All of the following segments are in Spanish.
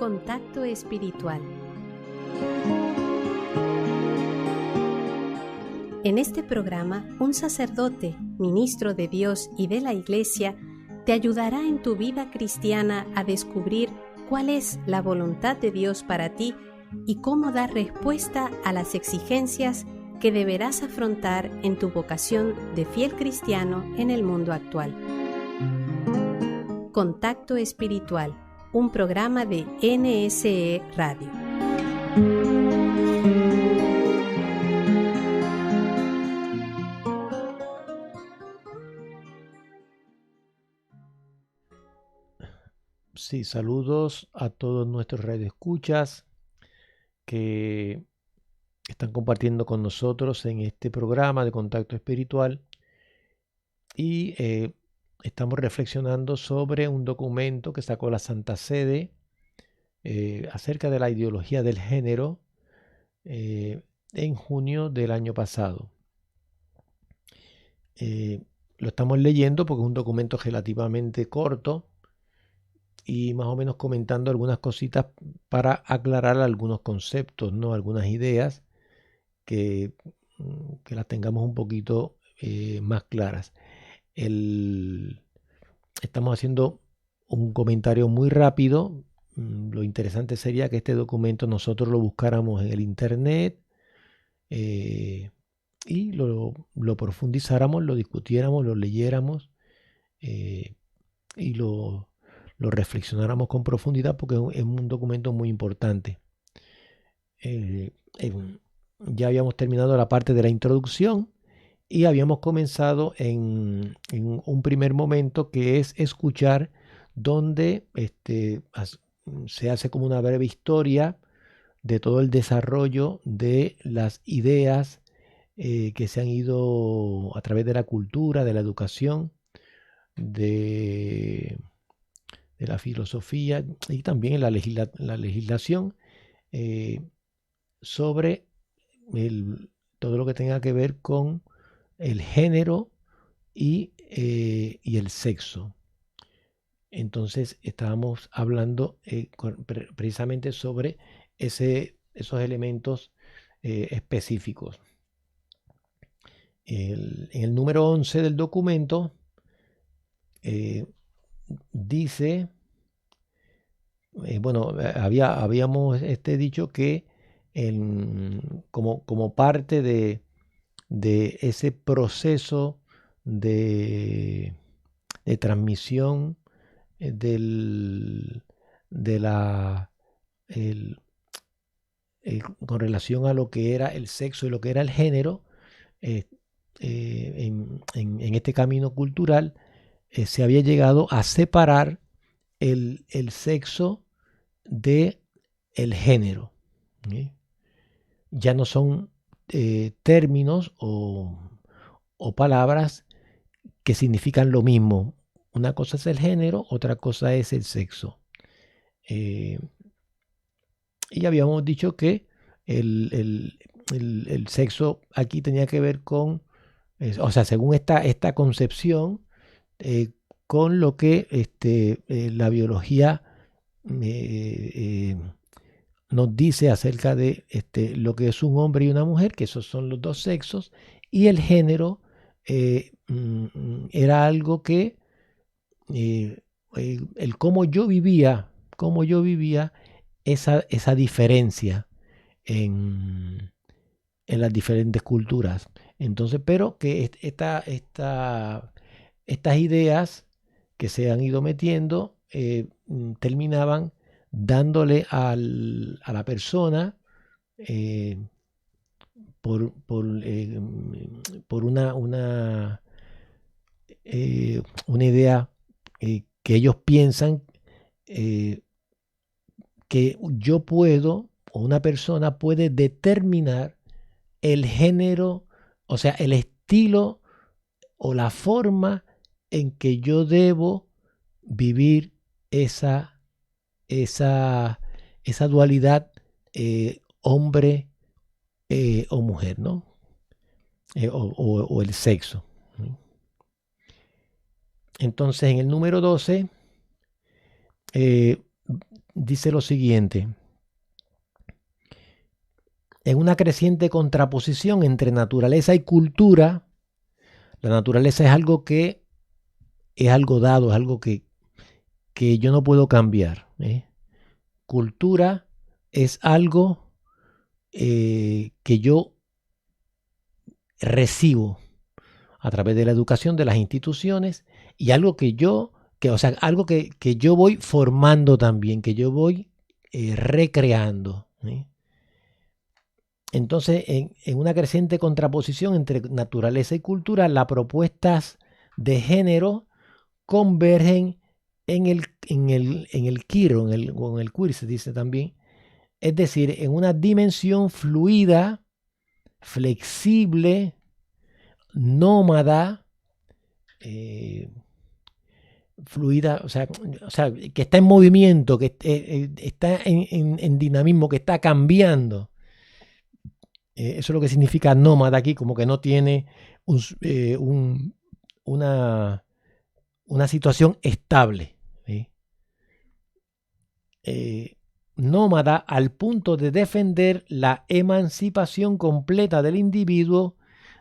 Contacto Espiritual. En este programa, un sacerdote, ministro de Dios y de la Iglesia, te ayudará en tu vida cristiana a descubrir cuál es la voluntad de Dios para ti y cómo dar respuesta a las exigencias que deberás afrontar en tu vocación de fiel cristiano en el mundo actual. Contacto Espiritual, un programa de NSE Radio. Sí, saludos a todos nuestros radioescuchas que están compartiendo con nosotros en este programa de Contacto Espiritual y estamos reflexionando sobre un documento que sacó la Santa Sede acerca de la ideología del género en junio del año pasado. Lo estamos leyendo porque es un documento relativamente corto y más o menos comentando algunas cositas para aclarar algunos conceptos, ¿no? Algunas ideas que las tengamos un poquito más claras. Estamos haciendo un comentario muy rápido. Lo interesante sería que este documento nosotros lo buscáramos en el internet y lo profundizáramos, lo discutiéramos, lo leyéramos y lo reflexionáramos con profundidad porque es un documento muy importante. Ya habíamos terminado la parte de la introducción y habíamos comenzado en un primer momento que es escuchar donde se hace como una breve historia de todo el desarrollo de las ideas que se han ido a través de la cultura, de la educación, de la filosofía y también en la legislación sobre todo lo que tenga que ver con el género y el sexo. Entonces estábamos hablando precisamente sobre esos elementos específicos. En el número 11 del documento dice, habíamos dicho que como parte de ese proceso de transmisión con relación a lo que era el sexo y lo que era el género, en este camino cultural se había llegado a separar el sexo de el género. ¿Sí? Ya no son términos o palabras que significan lo mismo. Una cosa es el género, otra cosa es el sexo. Y habíamos dicho que el sexo aquí tenía que ver con, según esta concepción, con lo que la biología nos dice acerca de lo que es un hombre y una mujer, que esos son los dos sexos, y el género era algo que el cómo yo vivía esa diferencia en las diferentes culturas. Entonces, pero que estas ideas que se han ido metiendo terminaban dándole a la persona por una idea que ellos piensan que yo puedo, o una persona puede determinar el género, o sea, el estilo o la forma en que yo debo vivir esa dualidad hombre o mujer, ¿no? O el sexo. Entonces, en el número 12, dice lo siguiente: en una creciente contraposición entre naturaleza y cultura, la naturaleza es algo que es algo dado, es algo que yo no puedo cambiar. Cultura es algo que yo recibo a través de la educación, de las instituciones, y algo algo que yo voy formando también, que yo voy recreando. Entonces, en una creciente contraposición entre naturaleza y cultura, las propuestas de género convergen en el queer, o en el queer se dice también, es decir, en una dimensión fluida, flexible, nómada, fluida, o sea, que está en movimiento, que está en dinamismo, que está cambiando. Eso es lo que significa nómada aquí, como que no tiene una situación estable. ¿Sí? Nómada al punto de defender la emancipación completa del individuo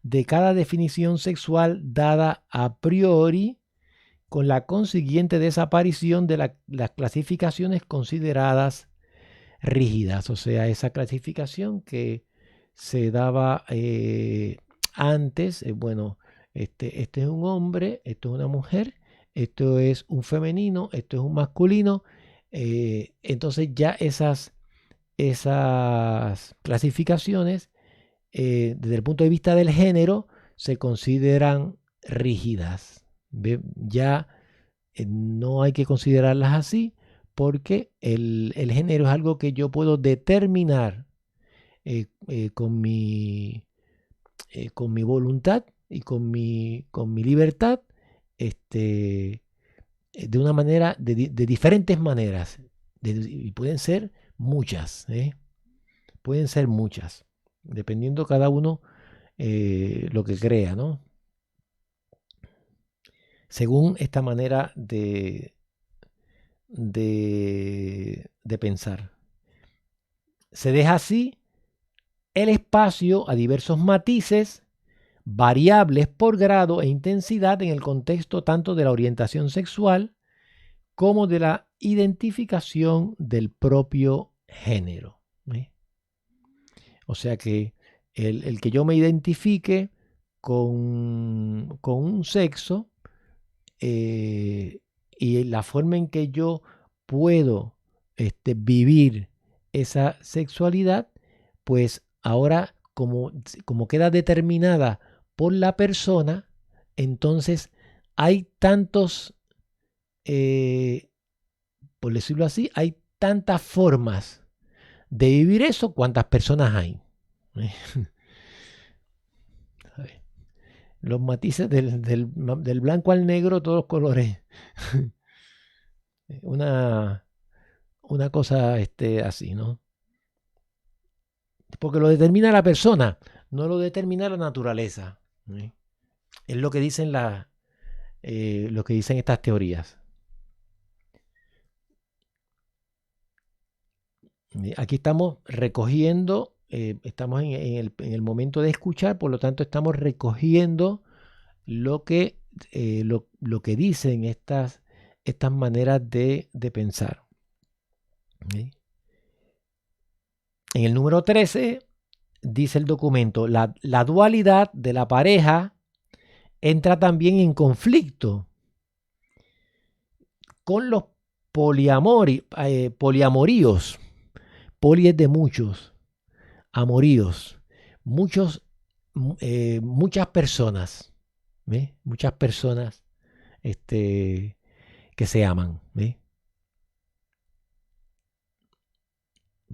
de cada definición sexual dada a priori, con la consiguiente desaparición de las clasificaciones consideradas rígidas. O sea, esa clasificación que se daba antes, bueno, este es un hombre, esto es una mujer, esto es un femenino, esto es un masculino. Entonces ya esas clasificaciones, desde el punto de vista del género, se consideran rígidas. Ya no hay que considerarlas así, porque el género es algo que yo puedo determinar con mi voluntad y con mi libertad, de una manera, de diferentes maneras, y pueden ser muchas, pueden ser muchas, dependiendo cada uno lo que crea, ¿no? Según esta manera de pensar. Se deja así el espacio a diversos matices, variables por grado e intensidad en el contexto tanto de la orientación sexual como de la identificación del propio género. O sea que el que yo me identifique con un sexo, y la forma en que yo puedo vivir esa sexualidad, pues ahora como queda determinada por la persona, entonces hay tantos, por decirlo así, hay tantas formas de vivir eso cuantas personas hay. Los matices del blanco al negro, todos los colores. Una cosa así, ¿no? Porque lo determina la persona, no lo determina la naturaleza. Es lo que dicen lo que dicen estas teorías. Aquí estamos recogiendo, estamos en el momento de escuchar, por lo tanto estamos recogiendo lo que dicen estas maneras de pensar. En el número 13 dice el documento: la dualidad de la pareja entra también en conflicto con los poliamoríos. Poli es de muchos, amoríos, muchas personas, muchas personas que se aman.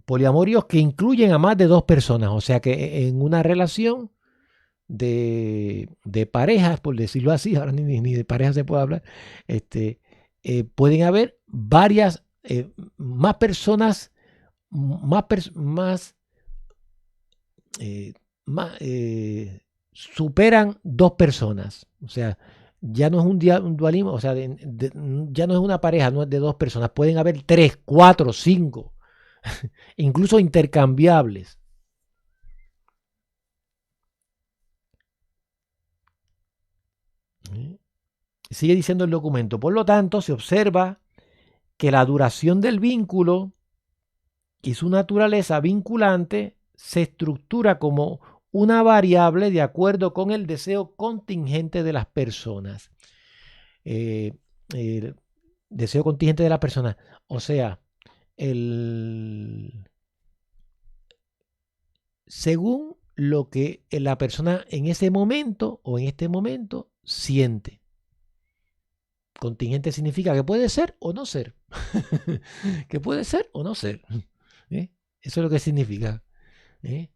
Poliamorios que incluyen a más de dos personas, o sea que en una relación de parejas, por decirlo así, ahora ni de parejas se puede hablar, pueden haber varias, más personas, superan dos personas. O sea, ya no es un dualismo, o sea, ya no es una pareja, no es de dos personas, pueden haber 3, 4, 5, incluso intercambiables. Sigue diciendo el documento, por lo tanto, se observa que la duración del vínculo y su naturaleza vinculante se estructura como una variable de acuerdo con el deseo contingente de las personas. El deseo contingente de las personas, o sea, según lo que la persona en ese momento o en este momento siente. Contingente significa que puede ser o no ser. Que puede ser o no ser. ¿Eh? Eso es lo que significa. ¿Eh?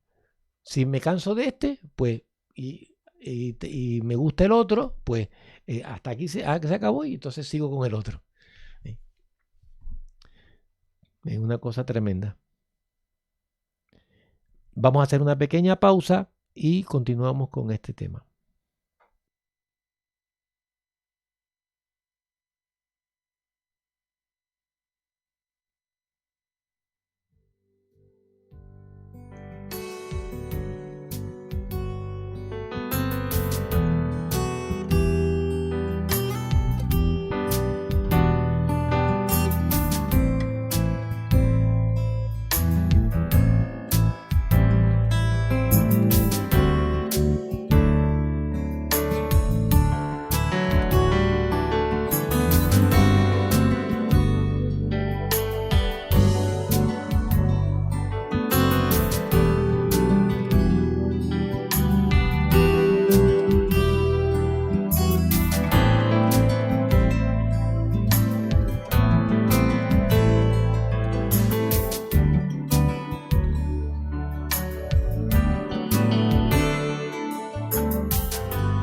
Si me canso de este, pues, y me gusta el otro, pues hasta aquí se acabó y entonces sigo con el otro. ¿Eh? Es una cosa tremenda. Vamos a hacer una pequeña pausa y continuamos con este tema.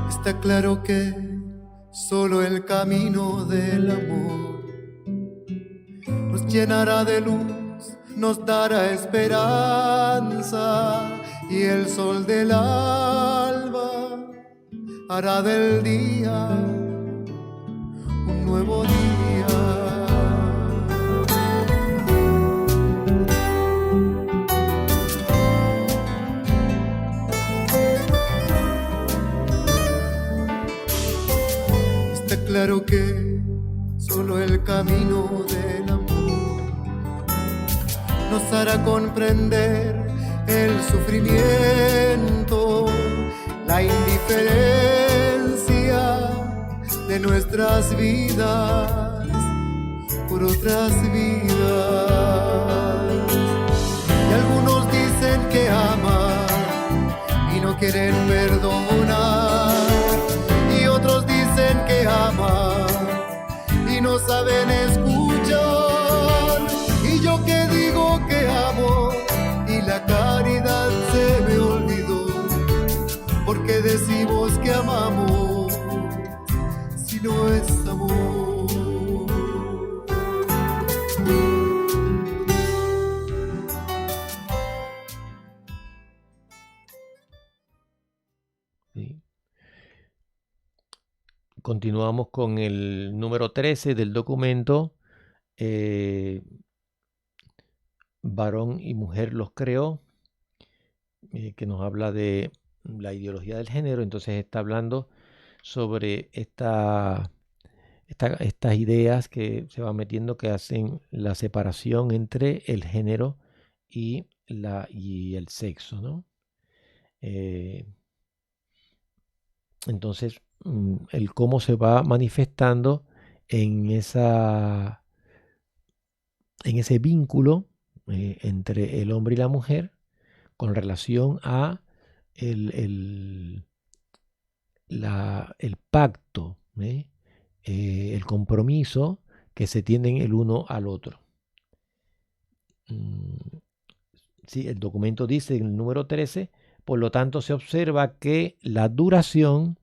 Está claro que solo el camino del amor nos llenará de luz, nos dará esperanza, y el sol del alba hará del día un nuevo día. Claro que solo el camino del amor nos hará comprender el sufrimiento, la indiferencia de nuestras vidas por otras vidas. Y algunos dicen que aman y no quieren perdonar, y otros dicen que aman y no saben escuchar. Y yo que digo que amo y la caridad se me olvidó, porque decimos que amamos si no es amor. ¿Sí? Continuamos con el número 13 del documento. Varón y mujer los creó, que nos habla de la ideología del género. Entonces está hablando sobre estas ideas que se van metiendo, que hacen la separación entre el género y el sexo, ¿no? Entonces, el cómo se va manifestando en ese vínculo entre el hombre y la mujer con relación a el pacto, el compromiso que se tienen el uno al otro. Sí, el documento dice en el número 13, por lo tanto se observa que la duración,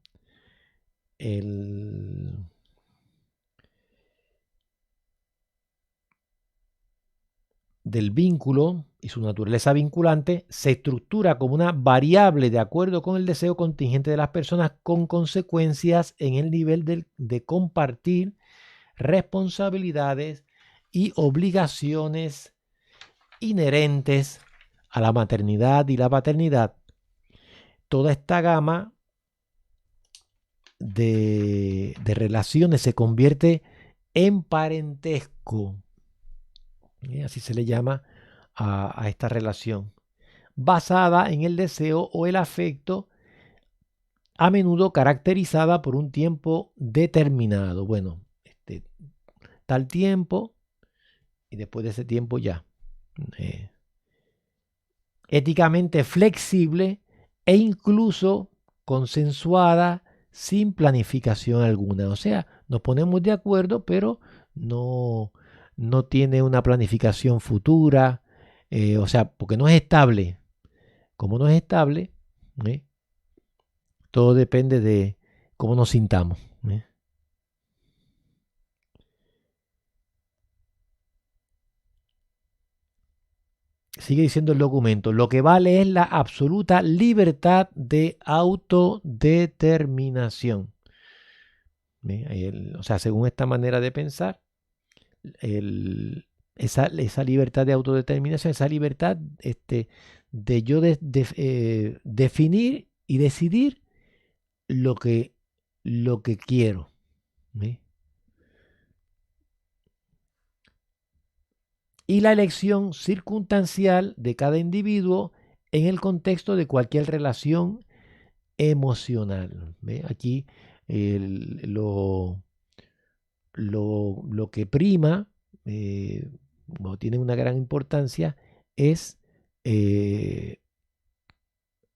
del vínculo y su naturaleza vinculante se estructura como una variable de acuerdo con el deseo contingente de las personas, con consecuencias en el nivel de compartir responsabilidades y obligaciones inherentes a la maternidad y la paternidad. Toda esta gama de relaciones se convierte en parentesco. Así se le llama a esta relación, basada en el deseo o el afecto, a menudo caracterizada por un tiempo determinado. Bueno, tal tiempo y después de ese tiempo ya. Éticamente flexible e incluso consensuada sin planificación alguna. O sea, nos ponemos de acuerdo, pero no tiene una planificación futura. O sea, porque no es estable. Como no es estable, todo depende de cómo nos sintamos. Sigue diciendo el documento, lo que vale es la absoluta libertad de autodeterminación. O sea, según esta manera de pensar, esa libertad de autodeterminación, esa libertad de yo definir y decidir lo que quiero. Y la elección circunstancial de cada individuo en el contexto de cualquier relación emocional. Aquí lo que prima, tiene una gran importancia, es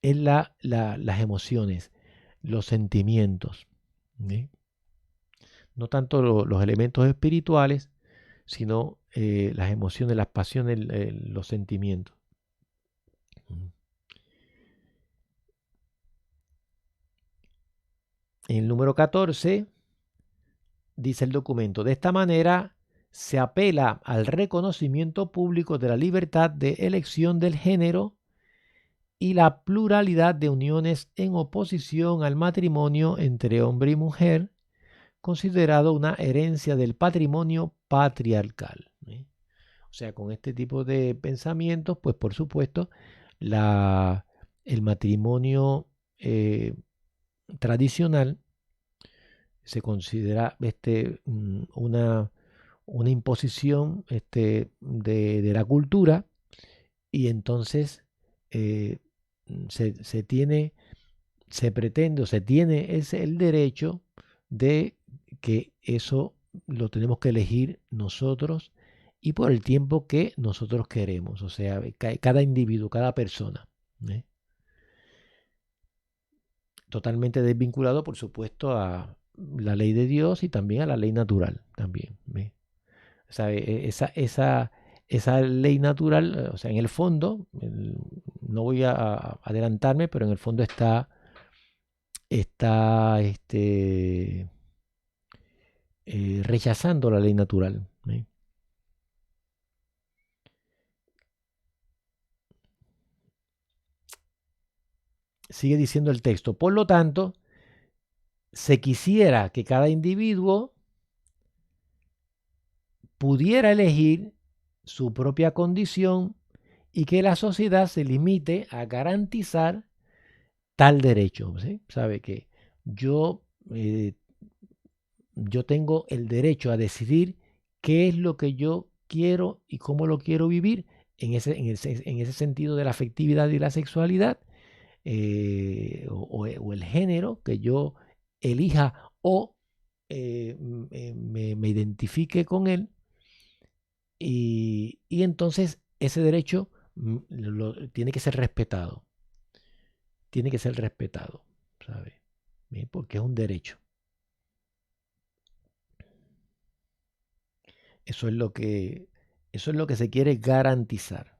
las emociones, los sentimientos. No tanto los elementos espirituales, sino las emociones, las pasiones, los sentimientos. En el número 14 dice el documento, de esta manera se apela al reconocimiento público de la libertad de elección del género y la pluralidad de uniones en oposición al matrimonio entre hombre y mujer, considerado una herencia del patrimonio patriarcal. O sea, con este tipo de pensamientos, pues por supuesto, el matrimonio tradicional se considera una imposición de la cultura, y entonces se tiene el derecho de que eso lo tenemos que elegir nosotros y por el tiempo que nosotros queremos, o sea, cada individuo, cada persona. Totalmente desvinculado, por supuesto, a la ley de Dios y también a la ley natural. También, o sea, esa ley natural, o sea, en el fondo, no voy a adelantarme, pero en el fondo está rechazando la ley natural. Sigue diciendo el texto, por lo tanto, se quisiera que cada individuo pudiera elegir su propia condición y que la sociedad se limite a garantizar tal derecho. ¿Sí? Sabe que yo tengo el derecho a decidir qué es lo que yo quiero y cómo lo quiero vivir en ese sentido de la afectividad y la sexualidad, o el género que yo elija o me identifique con él, y entonces ese derecho tiene que ser respetado. Tiene que ser respetado, ¿sabe? Porque es un derecho. Eso es lo que se quiere garantizar.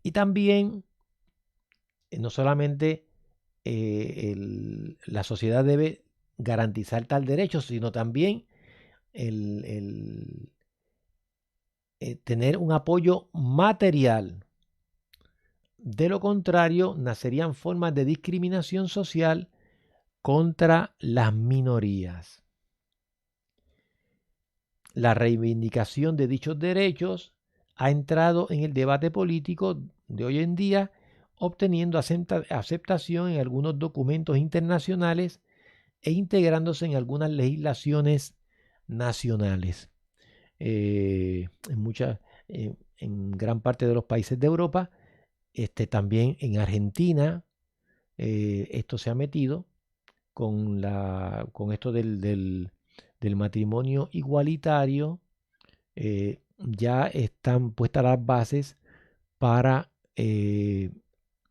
Y también, no solamente la sociedad debe garantizar tal derecho, sino también tener un apoyo material. De lo contrario, nacerían formas de discriminación social contra las minorías. La reivindicación de dichos derechos ha entrado en el debate político de hoy en día, obteniendo aceptación en algunos documentos internacionales e integrándose en algunas legislaciones nacionales. En gran parte de los países de Europa, también en Argentina, esto se ha metido con esto del matrimonio igualitario. Ya están puestas las bases para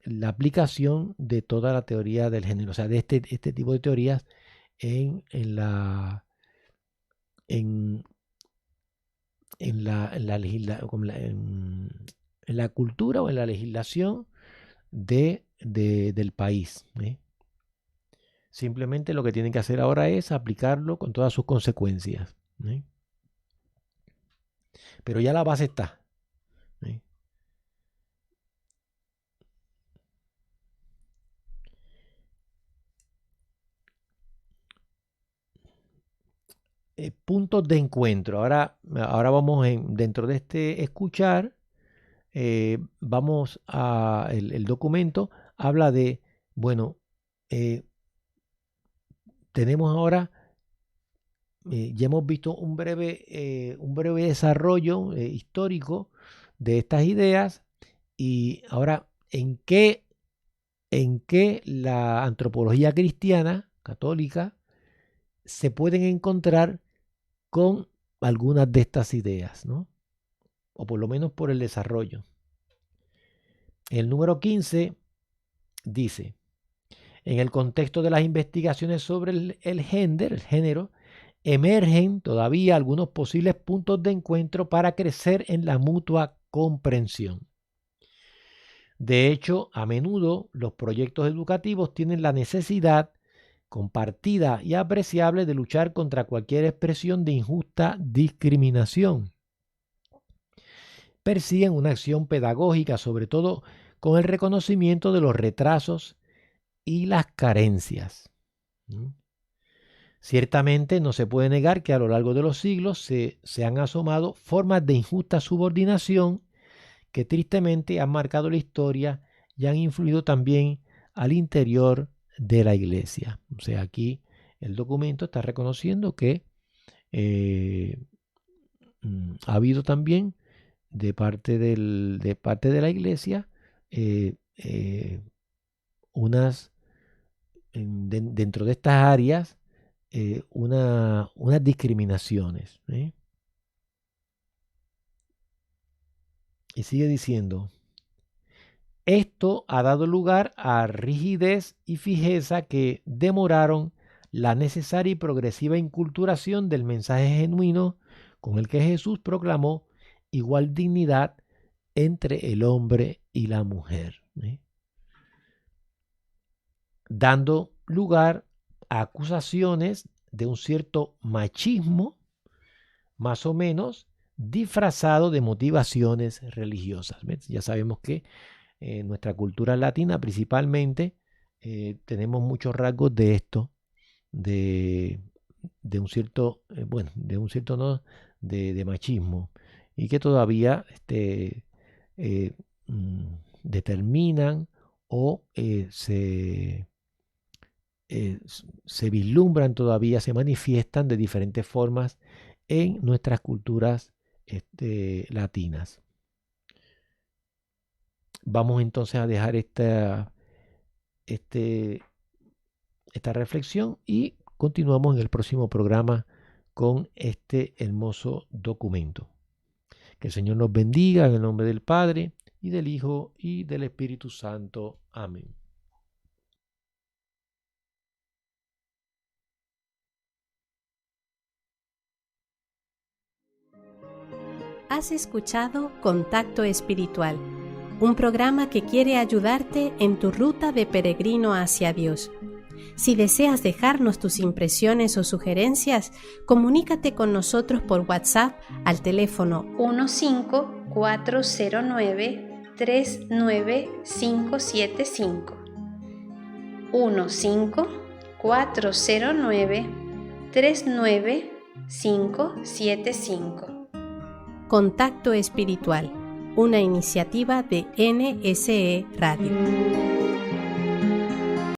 la aplicación de toda la teoría del género, o sea, de este tipo de teorías en la cultura o en la legislación del país. Simplemente lo que tienen que hacer ahora es aplicarlo con todas sus consecuencias. Pero ya la base está. Puntos de encuentro. Ahora vamos dentro de este escuchar. Vamos a el documento. Habla de, bueno, tenemos ahora, ya hemos visto un breve desarrollo histórico de estas ideas, y ahora en qué la antropología cristiana católica se pueden encontrar con algunas de estas ideas, ¿no? O por lo menos por el desarrollo. El número 15 dice: en el contexto de las investigaciones sobre el género, emergen todavía algunos posibles puntos de encuentro para crecer en la mutua comprensión. De hecho, a menudo los proyectos educativos tienen la necesidad compartida y apreciable de luchar contra cualquier expresión de injusta discriminación. Persiguen una acción pedagógica, sobre todo con el reconocimiento de los retrasos y las carencias. Ciertamente no se puede negar que a lo largo de los siglos se han asomado formas de injusta subordinación que tristemente han marcado la historia y han influido también al interior de la Iglesia. O sea, aquí el documento está reconociendo que ha habido también de parte de la Iglesia dentro de estas áreas unas discriminaciones. Y sigue diciendo: esto ha dado lugar a rigidez y fijeza que demoraron la necesaria y progresiva inculturación del mensaje genuino con el que Jesús proclamó igual dignidad entre el hombre y la mujer, dando lugar a acusaciones de un cierto machismo, más o menos disfrazado de motivaciones religiosas. Ya sabemos que en nuestra cultura latina principalmente tenemos muchos rasgos de esto, de un cierto, de machismo, y que todavía determinan o se vislumbran todavía, se manifiestan de diferentes formas en nuestras culturas latinas. Vamos entonces a dejar esta reflexión y continuamos en el próximo programa con este hermoso documento. Que el Señor nos bendiga en el nombre del Padre, y del Hijo, y del Espíritu Santo. Amén. Has escuchado Contacto Espiritual, un programa que quiere ayudarte en tu ruta de peregrino hacia Dios. Si deseas dejarnos tus impresiones o sugerencias, comunícate con nosotros por WhatsApp al teléfono 15409-39575. 15409-39575. Contacto Espiritual, una iniciativa de NSE Radio.